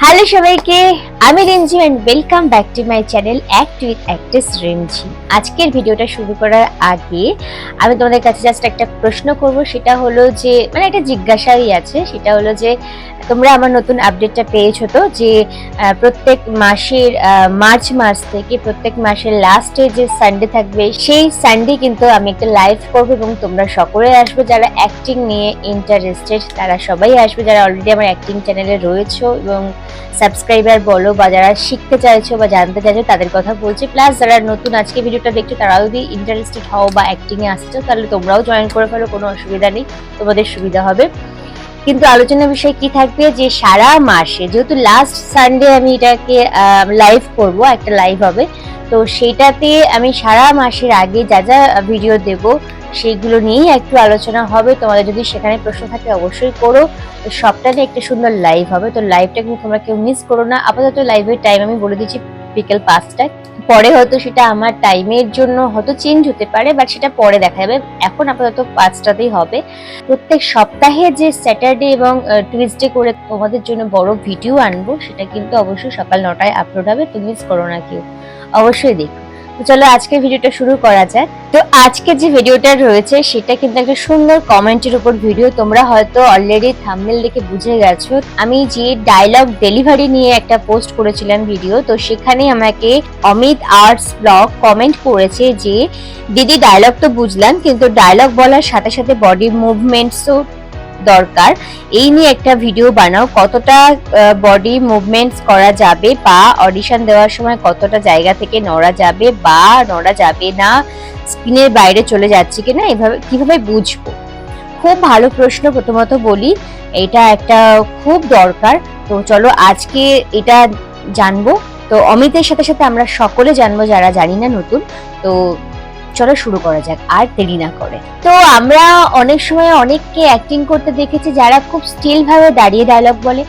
Hello সবাইকে, আমি Rinji and welcome back to my channel act with actress Rinji. আজকের ভিডিওটা শুরু করার আগে আমি তোমাদের কাছে জাস্ট একটা প্রশ্ন করব, সেটা হলো যে মানে একটা জিজ্ঞাসাই আছে, সেটা হলো যে তোমরা আমার নতুন আপডেটটা পেয়েছো তো যে প্রত্যেক মাসের মার্চ মাস থেকে প্রত্যেক মাসের লাস্টে যে সানডে থাকবে সেই সানডে কিন্তু আমি একটা লাইভ করবো এবং তোমরা সকলে আসবে যারা অ্যাক্টিং নিয়ে ইন্টারেস্টেড, তারা সবাই আসবে যারা অলরেডি আমার অ্যাক্টিং চ্যানেলে রয়েছো এবং সাবস্ক্রাইবার বলো বা যারা শিখতে চাইছো বা জানতে চাইছো তাদের কথা বলছি, প্লাস যারা নতুন আজকে ভিডিওটা দেখছো তারাও যদি ইন্টারেস্টেড হও বা অ্যাক্টিং এ আসছো তাহলে তোমরাও জয়েন করে ফেলো, কোনো অসুবিধা নেই, তোমাদের সুবিধা হবে। কিন্তু আলোচনার বিষয় কি থাকবে যে সারা মাসে যেহেতু লাস্ট সানডে আমি এটাকে লাইভ করব, একটা লাইভ হবে, তো সেটাতে আমি সারা মাসের আগে যা যা ভিডিও দেব সেইগুলো নিয়েই একটু আলোচনা হবে। তোমাদের যদি সেখানে প্রশ্ন থাকে অবশ্যই করো। তো সবটা নিয়ে একটা সুন্দর লাইভ হবে, তো লাইভটা কিন্তু তোমরা কেউ মিস করো না। আপাতত লাইভের টাইম আমি বলে দিচ্ছি বিকেল 5টায়। পরে হয়তো সেটা আমার টাইমের জন্য হয়তো চেঞ্জ হতে পারে, বাট সেটা পরে দেখা যাবে। এখন আপাতত 5টাতেই হবে। প্রত্যেক সপ্তাহে যে স্যাটারডে এবং টুইসডে করে তোমাদের জন্য বড় ভিডিও আনবো, সেটা কিন্তু অবশ্যই সকাল 9টায় আপলোড হবে, তো মিস করো না কেউ, অবশ্যই দেখো। তো চলো আজকে ভিডিওটা শুরু করা যাক। তো আজকে যে ভিডিওটা রয়েছে সেটা কিন্তু একটা সুন্দর কমেন্টের উপর ভিডিও। তোমরা হয়তো অলরেডি থাম্বনেল দেখে বুঝে গেছো আমি যে ডায়লগ ডেলিভারি নিয়ে একটা পোস্ট করেছিলাম ভিডিও, তো সেখানে আমাকে অমিত আর্টস ব্লগ কমেন্ট করেছে যে দিদি ডায়লগ তো বুঝলাম, কিন্তু ডায়লগ বলার সাথে সাথে বডি মুভমেন্টসও দরকার, এই নিয়ে একটা ভিডিও বানাও। কতটা বডি মুভমেন্টস করা যাবে বা অডিশন দেওয়ার সময় কতটা জায়গা থেকে নড়া যাবে বা নড়া যাবে না, স্ক্রিনের বাইরে চলে যাচ্ছে কিনা, এভাবে কিভাবে বুঝবো? খুব ভালো প্রশ্ন। প্রথমত বলি এটা একটা খুব দরকার। তো চলো আজকে এটা জানবো। তো অমিতের সাথে সাথে আমরা সকলে জানবো যারা জানি না নতুন। তো চলো শুরু করা যাক আর দেরি না করে। তো আমরা অনেক সময় অনেককে অ্যাক্টিং করতে দেখেছি যারা খুব স্টিল ভাবে দাঁড়িয়ে ডায়লগ বলে,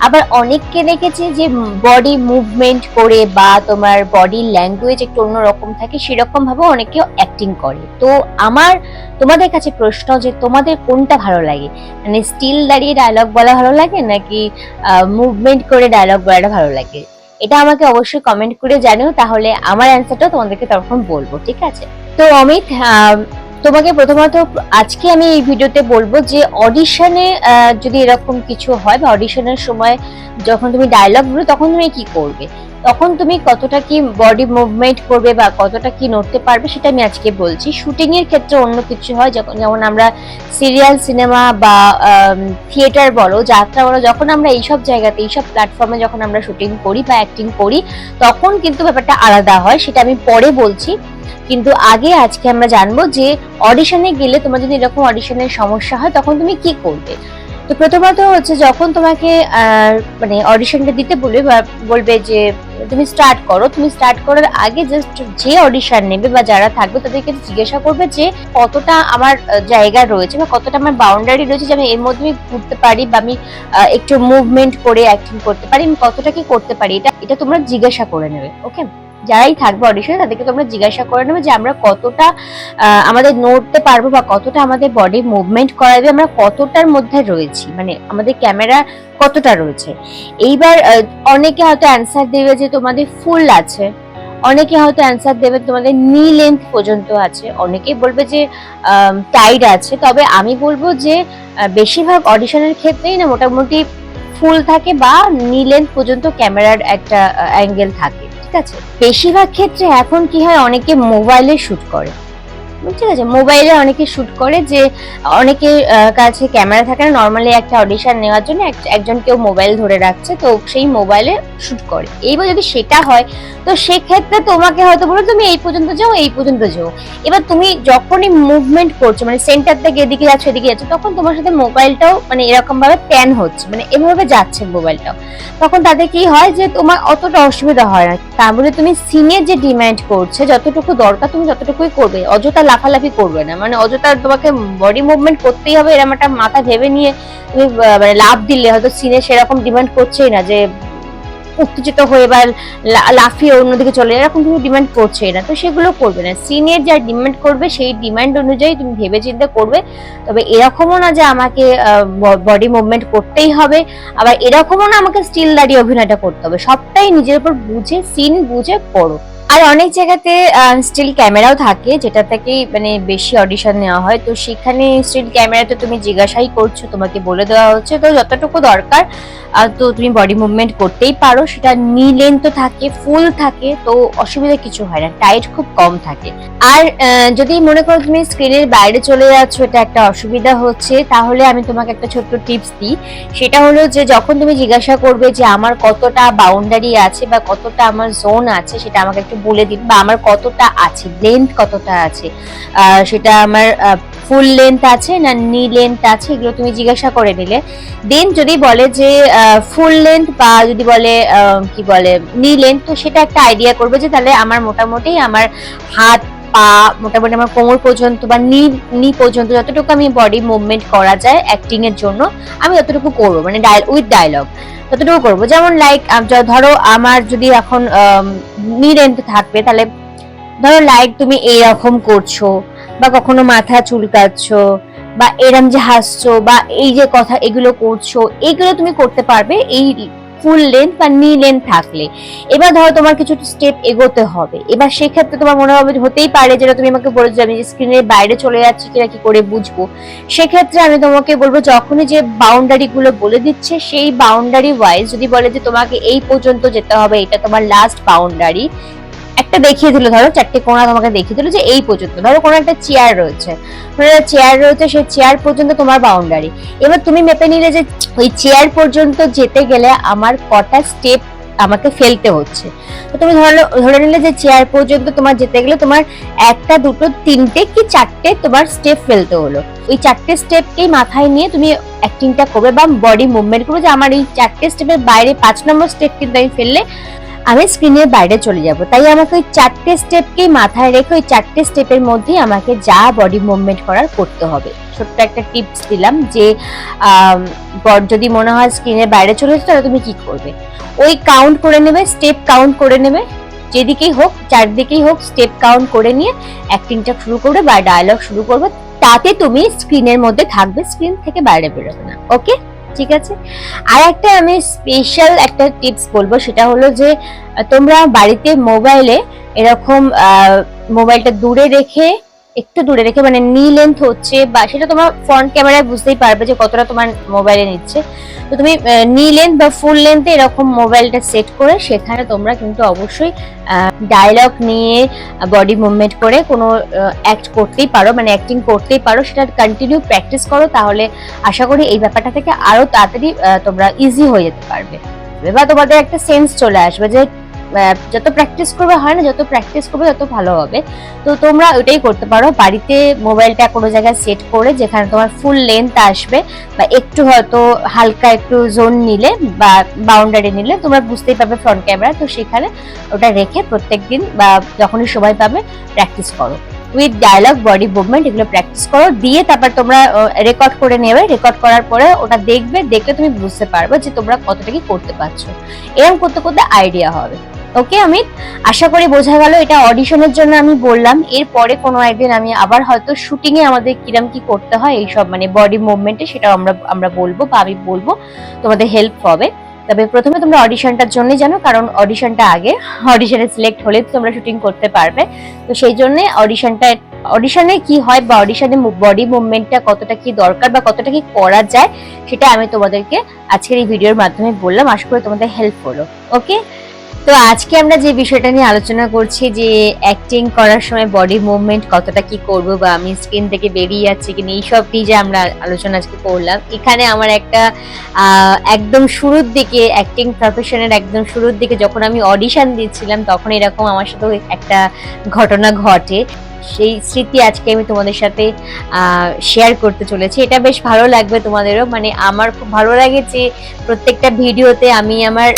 আবার অনেককে দেখেছি যে বডি মুভমেন্ট করে বা তোমার বডি ল্যাঙ্গুয়েজ একটু অন্যরকম থাকে, সেরকম ভাবে অনেকে অ্যাক্টিং করে। তো আমার তোমাদের কাছে প্রশ্ন যে তোমাদের কোনটা ভালো লাগে, মানে স্টিল দাঁড়িয়ে ডায়লগ বলা ভালো লাগে নাকি মুভমেন্ট করে ডায়লগ বলাটা ভালো লাগে? এটা আমাকে অবশ্যই কমেন্ট করে জানিও, তাহলে আমার অ্যান্সারটাও তোমাদেরকে তখন বলবো, ঠিক আছে? তো অমিত, তোমাকে প্রথমত আজকে আমি এই ভিডিওতে বলবো যে অডিশনে যদি এরকম কিছু হয় বা অডিশনের সময় যখন তুমি ডায়লগ বলবে তখন তুমি কি করবে, তখন তুমি কতটা কি বডি মুভমেন্ট করবে বা কতটা কি নড়তে পারবে সেটা আমি আজকে বলছি। শুটিং এর ক্ষেত্রে অন্য কিছু হয়, যেমন আমরা সিরিয়াল সিনেমা বা থিয়েটার বলো, যাত্রা বলো, যখন আমরা এইসব জায়গাতে এইসব প্ল্যাটফর্মে যখন আমরা শুটিং করি বা অ্যাক্টিং করি তখন কিন্তু ব্যাপারটা আলাদা হয়, সেটা আমি পরে বলছি। কিন্তু আগে আজকে আমরা জানবো যে অডিশনে গেলে তোমার যদি এরকম অডিশনের সমস্যা হয় তখন তুমি কি করবে। তো প্রথমত হচ্ছে যখন তোমাকে মানে অডিশনটা দিতে বলবে বা বলবে যে তুমি স্টার্ট করো, তুমি স্টার্ট করার আগে জাস্ট যে অডিশন নেবে বা যারা থাকবে তাদেরকে জিজ্ঞাসা করবে যে কতটা আমার জায়গা রয়েছে বা কতটা আমার বাউন্ডারি রয়েছে যে আমি এর মধ্যে ঘুরতে পারি বা আমি একটু মুভমেন্ট করে অ্যাক্টিং করতে পারি, আমি কতটা কি করতে পারি, এটা এটা তোমরা জিজ্ঞাসা করে নেবে। ওকে, যারাই থাকবে অডিশনে তাদেরকে তোমরা জিজ্ঞাসা করে নেবে যে আমরা কতটা আমাদের নড়তে পারবো বা কতটা আমাদের বডি মুভমেন্ট করাবে, আমরা কতটার মধ্যে রয়েছি, মানে আমাদের ক্যামেরা কতটা রয়েছে। এইবার অনেকে হয়তো অ্যান্সার দেবে যে তোমাদের ফুল আছে, অনেকে হয়তো অ্যান্সার দেবে তোমাদের নি লেন্থ পর্যন্ত আছে, অনেকে বলবে যে টাইড আছে। তবে আমি বলবো যে বেশিরভাগ অডিশনের ক্ষেত্রেই না মোটামুটি ফুল থাকে বা নি লেন্থ পর্যন্ত ক্যামেরার একটা অ্যাঙ্গেল থাকে, ঠিক আছে? বেশিরভাগ ক্ষেত্রে এখন কি হয়, অনেকে মোবাইলে শুট করে, ঠিক আছে? মোবাইলে অনেকে শুট করে যে অনেকের কাছে ক্যামেরা থাকে না, নর্মালি একটা অডিশন নেওয়ার জন্য একজন কেউ মোবাইল ধরে রাখছে, তো সেই মোবাইলে শুট করে। এইবার যদি সেটা হয় তো সেক্ষেত্রে তোমাকে হয়তো বলো তুমি এই পর্যন্ত যাও, এই পর্যন্ত যাও। এবার তুমি যখনই মুভমেন্ট করছো, মানে সেন্টার থেকে এদিকে যাচ্ছ এদিকে যাচ্ছ, তখন তোমার সাথে মোবাইলটাও মানে এরকম ভাবে প্যান হচ্ছে, মানে এভাবে যাচ্ছে মোবাইলটাও, তখন তাতে কি হয় যে তোমার অতটা অসুবিধা হয় না। তার বলে তুমি সিনের যে ডিমান্ড করছে যতটুকু দরকার তুমি ততটুকুই করবে, অযথা লাফালাফি করবে না, মানে অযথা তোমাকে বডি মুভমেন্ট করতেই হবে এরকম একটা মাথা ভেবে নিয়ে তুমি মানে লাভ দিলে হয়তো সিনে সেরকম ডিমান্ড করছেই না যে উত্তেজিত হয়ে বা লাফিয়ে অন্যদিকে চলে এরকম তুমি ডিমান্ড করছে না, তো সেগুলো করবে না। সিনের যা ডিমান্ড করবে সেই ডিমান্ড অনুযায়ী তুমি ভেবে চিন্তে করবে। তবে এরকমও না যে আমাকে বডি মুভমেন্ট করতেই হবে, আবার এরকমও না আমাকে স্টিল দাঁড়িয়ে অভিনয়টা করতে হবে। সবটাই নিজের উপর বুঝে, সিন বুঝে করো। আর অনেক জায়গাতে স্টিল ক্যামেরাও থাকে, যেটা থেকে মানে বেশি অডিশন নেওয়া হয়, তো সেখানে স্টিল ক্যামেরাতে তুমি জিজ্ঞাসাই করছো, তোমাকে বলে দেওয়া হচ্ছে, তো যতটুকু দরকার তো তুমি বডি মুভমেন্ট করতেই পারো। সেটা নি লেন্থ থাকে, ফুল থাকে, তো অসুবিধা কিছু হয় না, টাইট খুব কম থাকে। আর যদি মনে করো তুমি স্ক্রিনের বাইরে চলে যাচ্ছ, এটা একটা অসুবিধা হচ্ছে, তাহলে আমি তোমাকে একটা ছোট্ট টিপস দিই। সেটা হলো যে যখন তুমি জিজ্ঞাসা করবে যে আমার কতটা বাউন্ডারি আছে বা কতটা আমার জোন আছে, সেটা আমাকে একটু বলে দিন, বা আমার কতটা আছে, লেন্থ কতটা আছে, সেটা আমার ফুল লেন্থ আছে না নি লেন্থ আছে, এগুলো তুমি জিজ্ঞাসা করে নিলে। দেন যদি বলে যে ফুল লেন্থ বা যদি বলে কি বলে নি লেন্থ, তো সেটা একটা আইডিয়া করবে যে তাহলে আমার মোটামুটি আমার হাত পা মোটামুটি আমার কোমর পর্যন্ত বা নি পর্যন্ত যতটুকু আমি বডি মুভমেন্ট করা যায় অ্যাক্টিং এর জন্য, আমি ততটুকু করবো, মানে উইথ ডায়লগ ততটুকু করবো। যেমন লাইক ধরো আমার যদি এখন নি লেন্থ থাকবে, তাহলে ধরো লাইক তুমি এইরকম করছো, বা কখনো মাথা চুলকাচ্ছ, বা এরম যে হাসছো, বা এই যে কথা এগুলো করছো, এগুলো তুমি করতে পারবে এই ফুল লেন্থ বা নি লেন্থ থাকলে। এবার ধরো তোমার কিছু স্টেপ এগোতে হবে, এবার সেক্ষেত্রে তোমার মনে হবে হতেই পারে যেটা তুমি আমাকে বলেছো আমি যে স্ক্রিনের বাইরে চলে যাচ্ছি কিনা কি করে বুঝবো। সেক্ষেত্রে আমি তোমাকে বলবো যখনই যে বাউন্ডারি গুলো বলে দিচ্ছে, সেই বাউন্ডারি ওয়াইজ যদি বলে যে তোমাকে এই পর্যন্ত যেতে হবে, এটা তোমার লাস্ট বাউন্ডারি, একটা দেখিয়ে দিল, ধরো চারটে কোণা তোমাকে দেখিয়ে দিল যে এই পর্যন্ত, ধরো কোনো একটা চেয়ার রয়েছে, সেই চেয়ার পর্যন্ত তোমার বাউন্ডারি। এবার তুমি মেপে নিলে যে ওই চেয়ার পর্যন্ত যেতে গেলে আমার কটা স্টেপ আমাকে ফেলতে হচ্ছে। তো তুমি ধরে নিলে যে চেয়ার পর্যন্ত তোমার যেতে গেলে তোমার একটা দুটো তিনটে কি চারটে তোমার স্টেপ ফেলতে হলো। ওই চারটে স্টেপকেই মাথায় নিয়ে তুমি অ্যাক্টিংটা করবে বা বডি মুভমেন্ট করবে যে আমার এই চারটে স্টেপের বাইরে 5 নম্বর স্টেপ কিন্তু আমি ফেললে আমি স্ক্রিনের বাইরে চলে যাব। তাই আমাকে ওই চারটে স্টেপকেই মাথায় রেখে ওই চারটে স্টেপের মধ্যেই আমাকে যা বডি মুভমেন্ট করার করতে হবে। ছোট্ট একটা টিপস দিলাম যে যদি মনে হয় স্ক্রিনের বাইরে চলে যেতে, তাহলে তুমি কি করবে, ওই কাউন্ট করে নেবে, স্টেপ কাউন্ট করে নেবে, যেদিকেই হোক চারদিকেই হোক স্টেপ কাউন্ট করে নিয়ে অ্যাক্টিংটা শুরু করবে বা ডায়লগ শুরু করবে। তাতে তুমি স্ক্রিনের মধ্যে থাকবে, স্ক্রিন থেকে বাইরে বেরোবে না। ওকে, ঠিক আছে। আর একটা আমি স্পেশাল একটা টিপস বলবো, সেটা হলো যে তোমরা বাড়িতে মোবাইলে এরকম মোবাইলটা একটু দূরে রেখে মানে নি লেন্থ হচ্ছে, বা সেটা তোমার ফ্রন্ট ক্যামেরায় বুঝতেই পারবে যে কতটা তোমার মোবাইলে নিচ্ছে। তো তুমি নি লেন্থ বা ফুল লেন্থে এরকম মোবাইলটা সেট করে সেখানে তোমরা কিন্তু অবশ্যই ডায়লগ নিয়ে বডি মুভমেন্ট করে কোনো অ্যাক্ট করতেই পারো, মানে অ্যাক্টিং করতেই পারো। সেটা কন্টিনিউ প্র্যাকটিস করো, তাহলে আশা করি এই ব্যাপারটা থেকে আরো তাড়াতাড়ি তোমরা ইজি হয়ে যেতে পারবে, বা তোমাদের একটা সেন্স চলে আসবে যে যত প্র্যাকটিস করবে হয় না, যত প্র্যাকটিস করবে তত ভালো হবে। তো তোমরা ওইটাই করতে পারো, বাড়িতে মোবাইলটা কোনো জায়গায় সেট করে যেখানে তোমার ফুল লেন্থ আসবে, বা একটু হয়তো হালকা একটু জোন নিলে বা বাউন্ডারি নিলে তোমরা বুঝতেই পারবে ফ্রন্ট ক্যামেরা, তো সেখানে ওটা রেখে প্রত্যেকদিন বা যখনই সময় পাবে প্র্যাকটিস করো উইথ ডায়লগ, বডি মুভমেন্ট, এগুলো প্র্যাকটিস করো। দিয়ে তারপর তোমরা রেকর্ড করে নেবে, রেকর্ড করার পরে ওটা দেখলে তুমি বুঝতে পারবে যে তোমরা কতটা কি করতে পারছো। এরকম করতে করতে আইডিয়া হবে। ওকে অমিত, আশা করি বোঝা গেল। এটা অডিশনের জন্য আমি বললাম, এরপরে কোনো একদিন আমি আবার হয়তো শুটিং এ আমাদের কিরম কি করতে হয় এইসব মানে বডি মুভমেন্টে, সেটাও আমরা বলবো বা আমি বলবো, তোমাদের হেল্প হবে। তবে প্রথমে তোমরা অডিশনটার জন্যই জানো, কারণ অডিশনটা আগে, অডিশনে সিলেক্ট হলে তোমরা শুটিং করতে পারবে। তো সেই জন্য অডিশনে কি হয় বা অডিশনে বডি মুভমেন্টটা কতটা কি দরকার বা কতটা কি করা যায়, সেটা আমি তোমাদেরকে আজকের এই ভিডিওর মাধ্যমে বললাম। আশা করি তোমাদের হেল্প হলো। ওকে, তো আজকে আমরা যে বিষয়টা নিয়ে আলোচনা করছি যে অ্যাক্টিং করার সময় বডি মুভমেন্ট কতটা কি করবো, বা আমি স্ক্রিন থেকে বেরিয়ে যাচ্ছি কিনা, এইসব নিয়ে যে আমরা আলোচনা আজকে করলাম। এখানে আমার একটা একদম শুরুর দিকে অ্যাক্টিং প্রফেশনের একদম শুরুর দিকে যখন আমি অডিশন দিচ্ছিলাম, তখন এরকম আমার সাথে একটা ঘটনা ঘটে। সেই স্মৃতি আজকে আমি তোমাদের সাথে শেয়ার করতে চলেছি। এটা বেশ ভালো লাগবে তোমাদেরও, মানে আমার খুব ভালো লাগে যে প্রত্যেকটা ভিডিওতে আমি আমার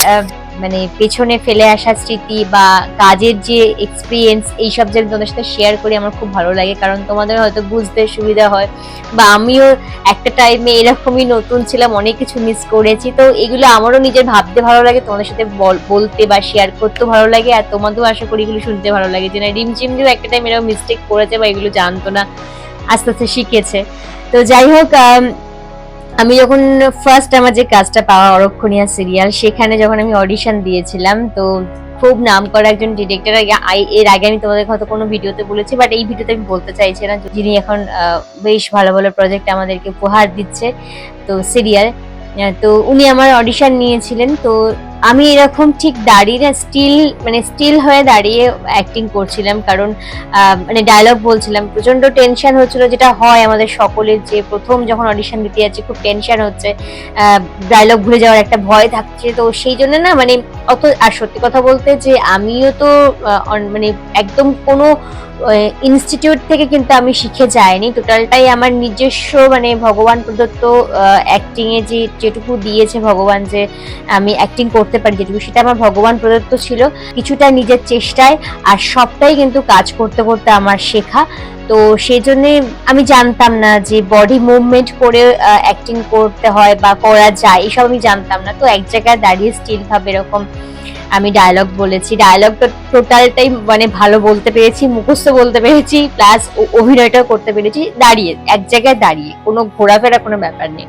মানে পেছনে ফেলে আসা স্মৃতি বা কাজের যে এক্সপিরিয়েন্স এইসব যে তোমাদের সাথে শেয়ার করি আমার খুব ভালো লাগে, কারণ তোমাদের হয়তো বুঝতে সুবিধা হয়। বা আমিও একটা টাইমে এরকমই নতুন ছিলাম, অনেক কিছু মিস করেছি, তো এগুলো আমারও নিজের ভাবতে ভালো লাগে, তোমাদের সাথে বলতে বা শেয়ার করতে ভালো লাগে, আর তোমাদেরও আশা করি এগুলো শুনতে ভালো লাগে যে না রিমঝিমও একটা টাইম এরকম মিস্টেক করেছে বা এগুলো জানতো না, আস্তে আস্তে শিখেছে। তো যাই হোক, আমি যখন ফার্স্ট আমার যে কাজটা পাওয়া অরক্ষণীয়া সিরিয়াল, সেখানে যখন আমি অডিশন দিয়েছিলাম, তো খুব নাম করা একজন ডিরেক্টর, এর আগে আমি তোমাদের হয়তো কোনো ভিডিওতে বলেছি, বাট এই ভিডিওতে আমি বলতে চাইছি না, যিনি এখন বেশ ভালো ভালো প্রজেক্ট আমাদেরকে উপহার দিচ্ছে, তো সিরিয়াল, তো উনি আমার অডিশন নিয়েছিলেন। তো আমি এরকম ঠিক দাঁড়িয়ে না, স্টিল হয়ে দাঁড়িয়ে অ্যাক্টিং করছিলাম, কারণ মানে ডায়লগ বলছিলাম, প্রচন্ড টেনশন হচ্ছিল, যেটা হয় আমাদের সকলের, যে প্রথম যখন অডিশন দিতে যাচ্ছি খুব টেনশন হচ্ছে, ডায়লগ ভুলে যাওয়ার একটা ভয় থাকছে, তো সেই জন্য না মানে অত, আর সত্যি কথা বলতে যে আমিও তো মানে একদম কোনো ইনস্টিটিউট থেকে কিন্তু আমি শিখে যাইনি, টোটালটাই আমার নিজস্ব মানে ভগবান প্রদত্ত অ্যাক্টিং এ যেটুকু দিয়েছে ভগবান, যে আমি অ্যাক্টিং করতে পারি যেটুকু, সেটা আমার ভগবান প্রদত্ত ছিল, কিছুটা নিজের চেষ্টায়, আর সবটাই কিন্তু কাজ করতে করতে আমার শেখা। তো সেই জন্য আমি জানতাম না যে বডি মুভমেন্ট করে অ্যাক্টিং করতে হয় বা করা যায়, এসব আমি জানতাম না। তো এক জায়গায় দাঁড়িয়ে স্টিল ভাবে এরকম আমি ডায়লগ বলেছি, ডায়লগটা টোটালটাই মানে ভালো বলতে পেরেছি, মুখস্থ বলতে পেরেছি, প্লাস অভিনয়টাও করতে পেরেছি দাঁড়িয়ে, এক জায়গায় দাঁড়িয়ে, কোনো ঘোরাফেরা কোনো ব্যাপার নেই।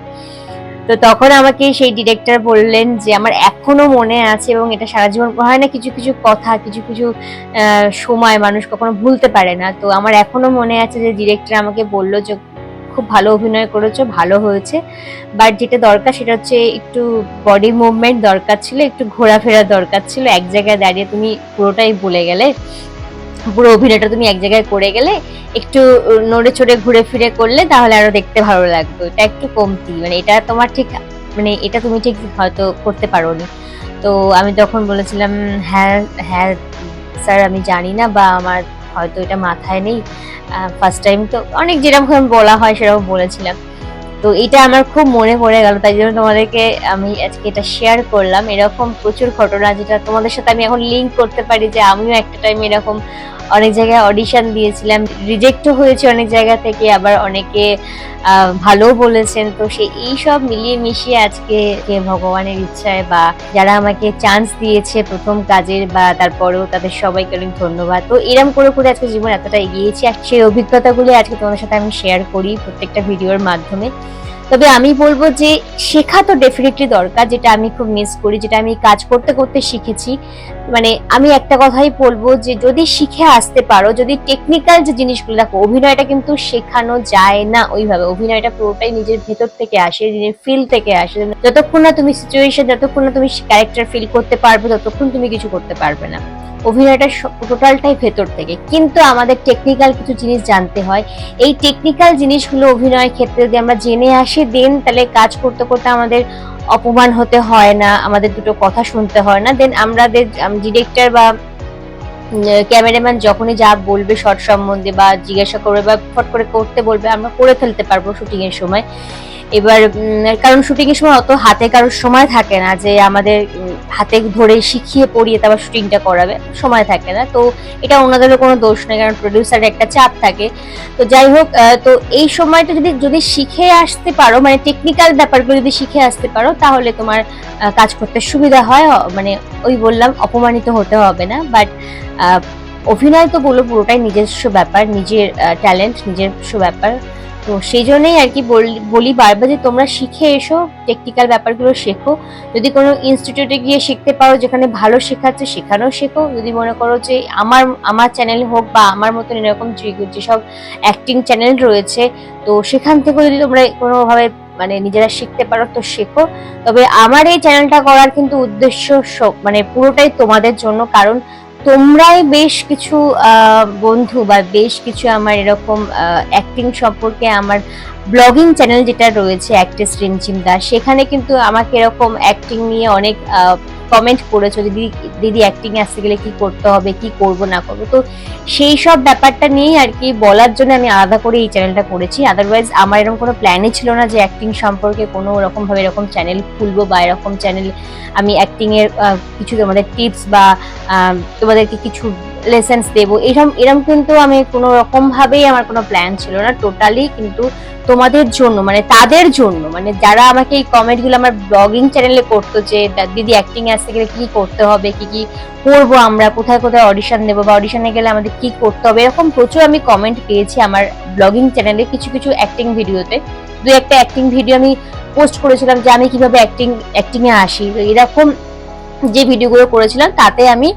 তো তখন আমাকে সেই ডিরেক্টর বললেন যে আমার এখনো মনে আছে, এবং এটা সারা জীবন হয় না, কিছু কিছু কথা, কিছু কিছু সময় মানুষ কখনো ভুলতে পারে না, তো আমার এখনো মনে আছে যে ডিরেক্টর আমাকে বললো যে খুব ভালো অভিনয় করেছো, ভালো হয়েছে, বাট যেটা দরকার সেটা হচ্ছে একটু বডি মুভমেন্ট দরকার ছিল, একটু ঘোরাফেরা দরকার ছিল, এক জায়গায় দাঁড়িয়ে তুমি পুরোটাই ভুলে গেলে, পুরো অভিনয়টা তুমি এক জায়গায় করে গেলে, একটু নড়ে চড়ে ঘুরে ফিরে করলে তাহলে আরো দেখতে ভালো লাগতো, এটা একটু কমতি, মানে এটা তোমার ঠিক, মানে এটা তুমি ঠিক হয়তো করতে পারোনি। তো আমি তখন বলেছিলাম হ্যাঁ হ্যাঁ স্যার, আমি জানি না, বা আমার হয়তো এটা মাথায় নেই, ফার্স্ট টাইম তো অনেক যেরকম বলা হয় সেরকম বলেছিলাম। তো এটা আমার খুব মনে পড়ে গেল, তাই জন্য তোমাদেরকে আমি আজকে এটা শেয়ার করলাম। এরকম প্রচুর ঘটনা যেটা তোমাদের সাথে আমি এখন লিঙ্ক করতে পারি, যে আমিও একটা টাইম এরকম অনেক জায়গায় অডিশন দিয়েছিলাম, রিজেক্টও হয়েছে অনেক জায়গা থেকে, আবার অনেকে ভালো বলেছেন। তো এই সব মিলিয়ে মিশিয়ে আজকে ভগবানের ইচ্ছায় বা যারা আমাকে চান্স দিয়েছে প্রথম কাজের, বা তারপরেও তাদের সবাইকে অনেক ধন্যবাদ। তো এরম করে করে আজকে জীবন এতটা এগিয়েছি, আর সেই অভিজ্ঞতাগুলি আজকে তোমাদের সাথে আমি শেয়ার করি প্রত্যেকটা ভিডিওর মাধ্যমে। তবে আমি বলবো যে শেখা তো ডেফিনেটলি দরকার, যেটা আমি খুব মিস করি, যেটা আমি কাজ করতে করতে শিখেছি। মানে আমি একটা কথাই বলবো যে যদি শিখে আসতে পারো, যদি টেকনিক্যাল যে জিনিসগুলো, দেখো অভিনয়টা কিন্তু শেখানো যায় না ওইভাবে, অভিনয়টা পুরোটাই নিজের ভেতর থেকে আসে, নিজের ফিল থেকে আসে, যতক্ষণ না তুমি সিচুয়েশন, যতক্ষণ না তুমি ক্যারেক্টার ফিল করতে পারবে, ততক্ষণ তুমি কিছু করতে পারবে না। অভিনয়টা টোটালটাই ভেতর থেকে, কিন্তু আমাদের টেকনিক্যাল কিছু জিনিস জানতে হয়। এই টেকনিক্যাল জিনিসগুলো অভিনয়ের ক্ষেত্রে যদি আমরা জেনে আসি, দেন তাহলে কাজ করতে করতে আমাদের অপমান হতে হয় না, আমাদের দুটো কথা শুনতে হয় না, দেন আমাদের ডিরেক্টর বা ক্যামেরাম্যান যখনই যা বলবে শর্ট সম্বন্ধে বা জিজ্ঞাসা করবে বা ফট করে করতে বলবে, আমরা করে ফেলতে পারবো শুটিং এর সময়। এবার কারণ শুটিং এর সময় অত হাতে কারোর সময় থাকে না যে আমাদের হাতে ধরে শিখিয়ে পড়িয়ে তারপর শুটিংটা করাবে, সময় থাকে না। তো এটা ওনাদেরও কোনো দোষ নেই, কারণ প্রডিউসারের একটা চাপ থাকে। তো যাই হোক, তো এই সময়টা যদি শিখে আসতে পারো, মানে টেকনিক্যাল ব্যাপারগুলো যদি শিখে আসতে পারো, তাহলে তোমার কাজ করতে সুবিধা হয়, মানে ওই বললাম অপমানিত হতে হবে না। বাট অভিনয় তো বলো পুরোটাই নিজস্ব ব্যাপার, নিজের ট্যালেন্ট, নিজস্ব ব্যাপার। তো সেই জন্যই আর কি বলি বারবার যে তোমরা শিখে এসো, টেকনিক্যাল ব্যাপারগুলো শেখো। যদি কোনো ইনস্টিটিউটে গিয়ে শিখতে পারো যেখানে ভালো শেখাচ্ছে, সেখানেও শেখো। যদি মনে করো যে আমার চ্যানেল হোক বা আমার মতন এরকম যেসব অ্যাক্টিং চ্যানেল রয়েছে, তো সেখান থেকেও যদি তোমরা কোনোভাবে মানে নিজেরা শিখতে পারো তো শেখো। তবে আমার এই চ্যানেলটা করার কিন্তু উদ্দেশ্য মানে পুরোটাই তোমাদের জন্য, কারণ তোমরাই বেশ কিছু বন্ধু বা বেশ কিছু আমার এরকম অ্যাক্টিং সম্পর্কে, আমার ব্লগিং চ্যানেল যেটা রয়েছে অ্যাক্ট্রেস রিমঝিম দাস, সেখানে কিন্তু আমাকে এরকম অ্যাক্টিং নিয়ে অনেক কমেন্ট করেছো দিদি দিদি অ্যাক্টিং এ আসতে গেলে কি করতে হবে, কি করব না করবো, তো সেই সব ব্যাপারটা নিয়েই আর কি বলার জন্য আমি আলাদা করে এই চ্যানেলটা করেছি। আদারওয়াইজ আমার এরকম কোনো প্ল্যানই ছিল না যে অ্যাক্টিং সম্পর্কে কোনো রকম ভাবে এরকম চ্যানেল খুলবো বা এরকম চ্যানেল আমি অ্যাক্টিং এর কিছু তোমাদের টিপস বা তোমাদেরকে কিছু লেসেন্স দেবো, এরকম কিন্তু আমি কোনো রকম ভাবেই আমার কোনো প্ল্যান ছিল না। টোটালি কিন্তু তোমাদের জন্য, মানে তাদের জন্য, মানে যারা আমাকে এই কমেন্ট গুলো আমার ব্লগিং চ্যানেলে করতো যে দিদি অ্যাক্টিং এ আসতে গেলে কি করতে হবে, কি কি করবো, আমরা কোথায় কোথায় অডিশন দেবো বা অডিশনে গেলে আমাদের কি করতে হবে, এরকম প্রচুর আমি কমেন্ট পেয়েছি আমার ব্লগিং চ্যানেলে কিছু কিছু অ্যাক্টিং ভিডিওতে। দুই একটা অ্যাক্টিং ভিডিও আমি পোস্ট করেছিলাম যে আমি কিভাবে অ্যাক্টিং এ আসি, এরকম যে ভিডিওগুলো করেছিলাম তাতে আমি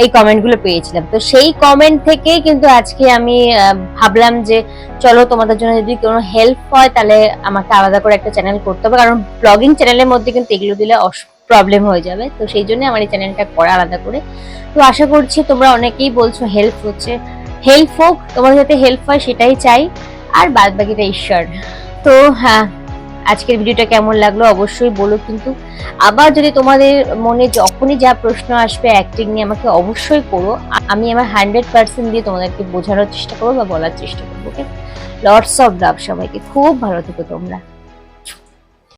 এই কমেন্টগুলো পেয়েছিলাম। তো সেই কমেন্ট থেকেই কিন্তু আজকে আমি ভাবলাম যে চলো তোমাদের জন্য যদি কোনো হেল্প হয় তাহলে আমাকে আলাদা করে একটা চ্যানেল করতে হবে, কারণ ব্লগিং চ্যানেলের মধ্যে কিন্তু এগুলো দিলে প্রবলেম হয়ে যাবে। তো সেই জন্য আমার এই চ্যানেলটা করা আলাদা করে। তো আশা করছি তোমরা অনেকেই বলছো হেল্প হচ্ছে, হেল্প হোক, তোমাদের যাতে হেল্প হয় সেটাই চাই, আর বাদ বাকিটা ঈশ্বর। তো হ্যাঁ, আজকের ভিডিওটা কেমন লাগলো অবশ্যই বলো কিন্তু। আবার যদি তোমাদের মনে যখনই যা প্রশ্ন আসবে অ্যাক্টিং নিয়ে আমাকে অবশ্যই করো, আমি আমার 100% দিয়ে তোমাদেরকে বোঝানোর চেষ্টা করবো বা বলার চেষ্টা করবো। ওকে, লটস অফ লাভ সবাইকে, খুব ভালো থেকো তোমরা।